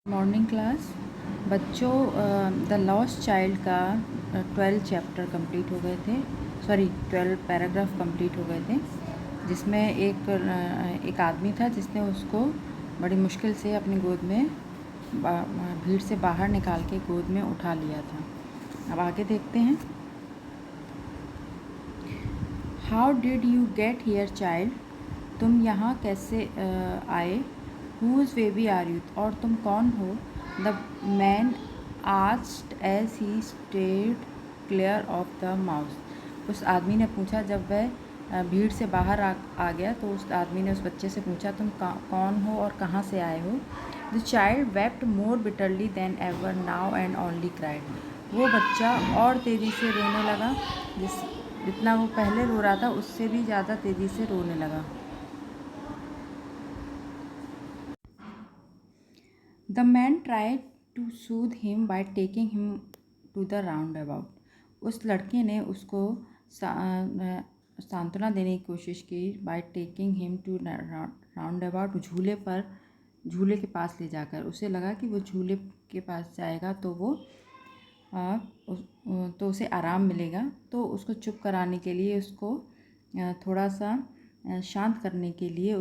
Morning class बच्चों, the lost child का 12 chapter complete हो गए थे। 12 पैराग्राफ कंप्लीट हो गए थे, जिसमें एक आदमी था जिसने उसको बड़ी मुश्किल से अपनी गोद में भीड़ से बाहर निकाल के गोद में उठा लिया था। अब आगे देखते हैं। How did you get here child? तुम यहाँ कैसे आए? Whose baby are you? और तुम कौन हो? The man asked as he stayed clear of the mouse. उस आदमी ने पूछा, जब वह भीड़ से बाहर आ गया तो उस आदमी ने उस बच्चे से पूछा, तुम कौन हो और कहाँ से आए हो? The child wept more bitterly then ever now and only cried. वो बच्चा और तेज़ी से रोने लगा, जितना वो पहले रो रहा था उससे भी ज़्यादा तेज़ी से रोने लगा। The man tried to soothe him by taking him to the roundabout. उस लड़के ने उसको सांत्वना देने की कोशिश की, by taking him to roundabout, झूले के पास ले जाकर। उसे लगा कि वो झूले के पास जाएगा तो तो उसे आराम मिलेगा, तो उसको चुप कराने के लिए, उसको थोड़ा सा शांत करने के लिए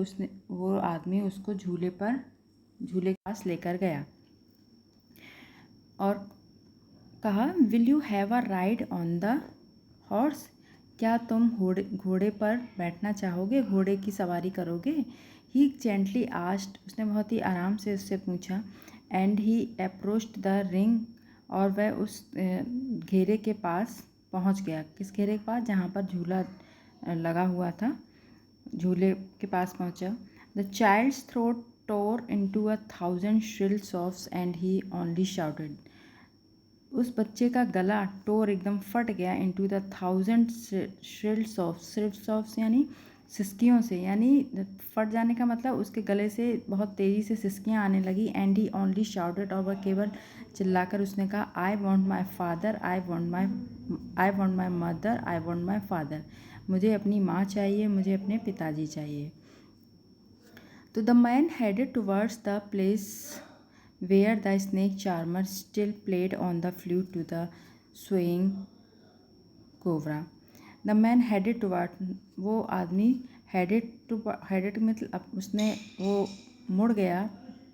वो आदमी उसको झूले के पास लेकर गया और कहा, will you have a ride on the horse? क्या तुम घोड़े पर बैठना चाहोगे? घोड़े की सवारी करोगे? ही जेंटली आस्क्ड, उसने बहुत ही आराम से उससे पूछा। And he approached the ring, और वह उस घेरे के पास पहुंच गया। किस घेरे के पास? जहाँ पर झूला लगा हुआ था, झूले के पास पहुंचा। The child's throat tore into 1,000 shrill sobs and he only shouted. उस बच्चे का गला एकदम फट गया। into the 1,000 shrill sobs यानी सिसकियों से, यानी फट जाने का मतलब उसके गले से बहुत तेज़ी से सिसकियाँ आने लगी। and he only shouted, और वह केवल चिल्लाकर उसने कहा, I want my father, I want my mother, I want my father. मुझे अपनी माँ चाहिए, मुझे अपने पिताजी चाहिए। तो the man headed towards the place where the snake charmer still played on the flute to the swaying cobra. The man headed toward, वो आदमी headed मतलब उसने वो मुड़ गया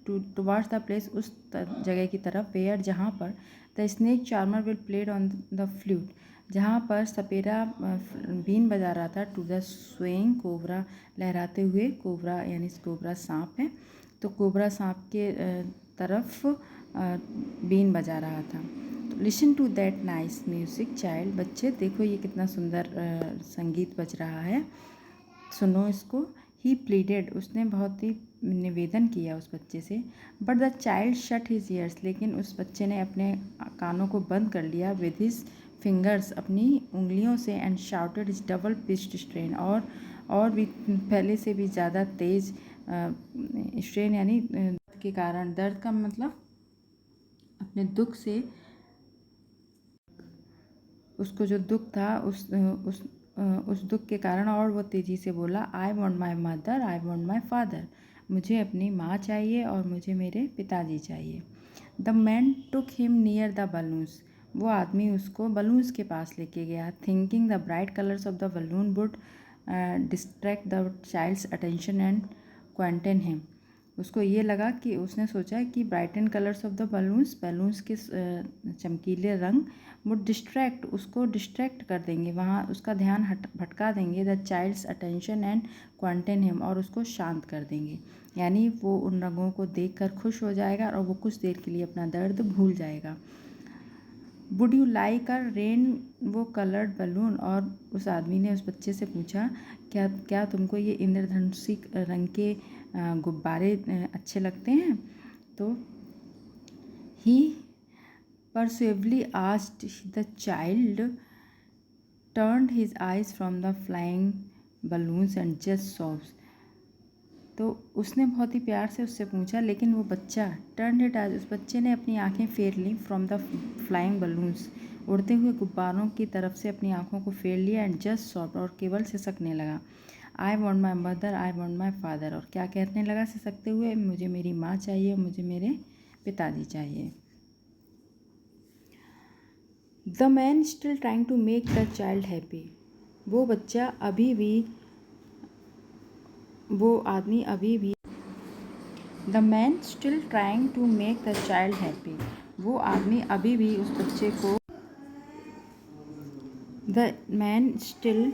towards the place, उस जगह की तरफ, where जहाँ पर the snake charmer will played on the flute, जहाँ पर सपेरा बीन बजा रहा था, टू द स्वेइंग कोबरा, लहराते हुए कोबरा, यानी कोबरा सांप है, तो कोबरा सांप के तरफ बीन बजा रहा था। Listen to that nice music child, बच्चे देखो ये कितना सुंदर संगीत बज रहा है, सुनो इसको। ही प्लीडेड, उसने बहुत ही निवेदन किया उस बच्चे से। But the child shut his years, लेकिन उस बच्चे ने अपने कानों को बंद कर लिया। विद हिज फिंगर्स, अपनी उंगलियों से। And shouted his double pitched strain, और भी पहले से भी ज़्यादा तेज़ स्ट्रेन, यानी दर्द के कारण, दर्द का मतलब अपने दुख से, उसको जो दुख था उस दुख के कारण, और वो तेज़ी से बोला, I want my mother, I want my father, मुझे अपनी माँ चाहिए और मुझे मेरे पिताजी चाहिए। The man took him near the balloons, वो आदमी उसको बलून्स के पास लेके गया। Thinking the bright colours of the balloon would distract the child's attention and quieten him, उसको ये लगा कि, उसने सोचा कि brighten colours of the balloons के चमकीले रंग वुड डिस्ट्रैक्ट, उसको डिस्ट्रैक्ट कर देंगे, वहाँ उसका ध्यान भटका देंगे। The child's attention and quieten him, और उसको शांत कर देंगे, यानी वो उन रंगों को देखकर खुश हो जाएगा और वो कुछ देर के लिए अपना दर्द भूल जाएगा। Would you like a rainbow coloured balloon, और उस आदमी ने उस बच्चे से पूछा, क्या तुमको ये इंद्रधनुषी रंग के गुब्बारे अच्छे लगते हैं? तो he persuasively asked, the child turned his eyes from the flying balloons and just sobs, तो उसने बहुत ही प्यार से उससे पूछा, लेकिन वो बच्चा टर्न इट आइज, उस बच्चे ने अपनी आंखें फेर लीं फ्रॉम द फ्लाइंग बलून्स, उड़ते हुए गुब्बारों की तरफ से अपनी आंखों को फेर लिया। एंड जस्ट सॉफ्ट, और केवल सिसकने लगा। आई want my mother, I want my father, और क्या कहने लगा सिसकते हुए, मुझे मेरी माँ चाहिए, मुझे मेरे पिताजी चाहिए। The man still trying to make the child happy, वो आदमी अभी भी the man still trying to make the child happy, वो आदमी अभी भी उस बच्चे को the man still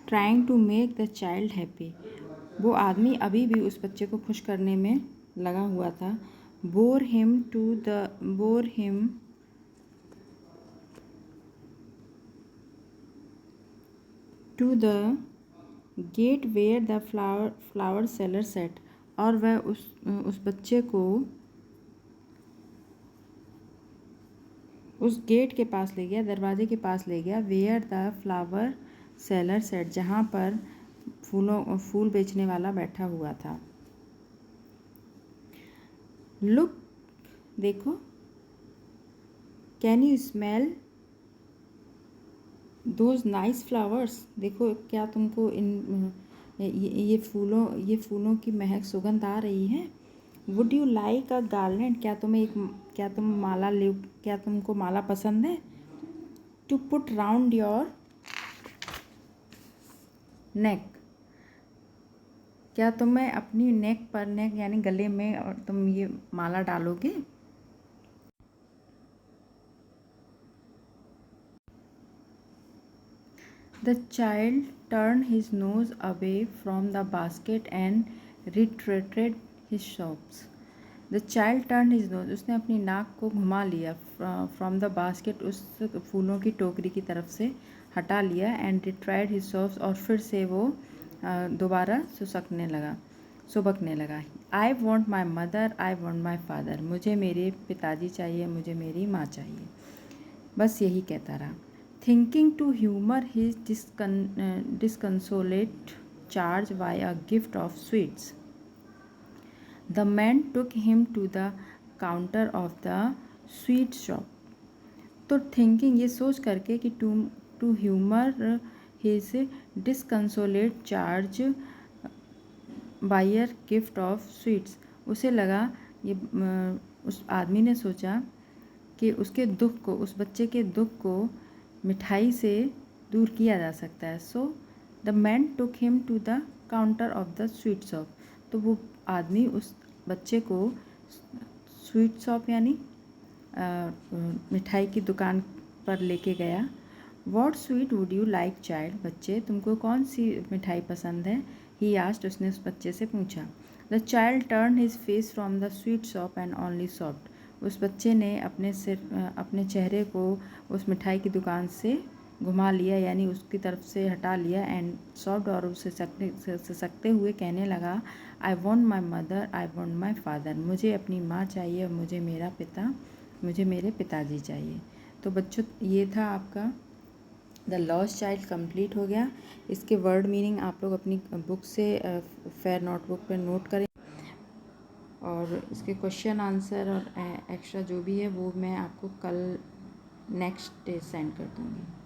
trying to make the child happy, वो आदमी अभी भी उस बच्चे को खुश करने में लगा हुआ था। Bore him to the gate where the flower seller sat, और वह उस बच्चे को उस गेट के पास ले गया, दरवाजे के पास ले गया। Where the flower seller sat, जहाँ पर फूल बेचने वाला बैठा हुआ था। लुक, देखो। Can you smell those nice flowers, देखो क्या तुमको ये फूलों की महक सुगंध आ रही है। Would you like a garland, क्या तुमको माला पसंद है। To put round your neck, क्या तुम्हें अपनी नेक यानी गले में और तुम ये माला डालोगे। The child turned his nose away from the basket and retracted his steps. The child turned his nose, उसने अपनी नाक को घुमा लिया from the basket, उस फूलों की टोकरी की तरफ से हटा लिया, and retracted his steps, और फिर से वो दोबारा सुबकने लगा। I want my mother, I want my father, मुझे मेरे पिताजी चाहिए, मुझे मेरी माँ चाहिए, बस यही कहता रहा। Thinking to humor his disconsolate charge by a gift of sweets, the man took him to the counter of the sweet shop. तो थिंकिंग, ये सोच करके कि to humour his disconsolate charge buyer gift of sweets, उसे लगा ये उस आदमी ने सोचा कि उस बच्चे के दुख को मिठाई से दूर किया जा सकता है। So the man took him to the counter of the sweet shop, तो वो आदमी उस बच्चे को स्वीट शॉप यानी मिठाई की दुकान पर लेके गया। What sweet would you like child, बच्चे तुमको कौन सी मिठाई पसंद है। ही आस्क्ड, उसने उस बच्चे से पूछा। The child turn his face from the sweet shop and only soft, उस बच्चे ने अपने चेहरे को उस मिठाई की दुकान से घुमा लिया, यानी उसकी तरफ से हटा लिया, एंड सॉफ्ट, और उसे सकते हुए कहने लगा, आई want my mother, I want my father, मुझे अपनी माँ चाहिए और मुझे मेरे पिताजी चाहिए। तो बच्चों, ये था आपका द लॉस्ट चाइल्ड कंप्लीट हो गया। इसके वर्ड मीनिंग आप लोग अपनी बुक से फेयर नोटबुक पर नोट करें, और इसके क्वेश्चन आंसर और एक्स्ट्रा जो भी है वो मैं आपको कल नेक्स्ट डे सेंड कर दूँगी।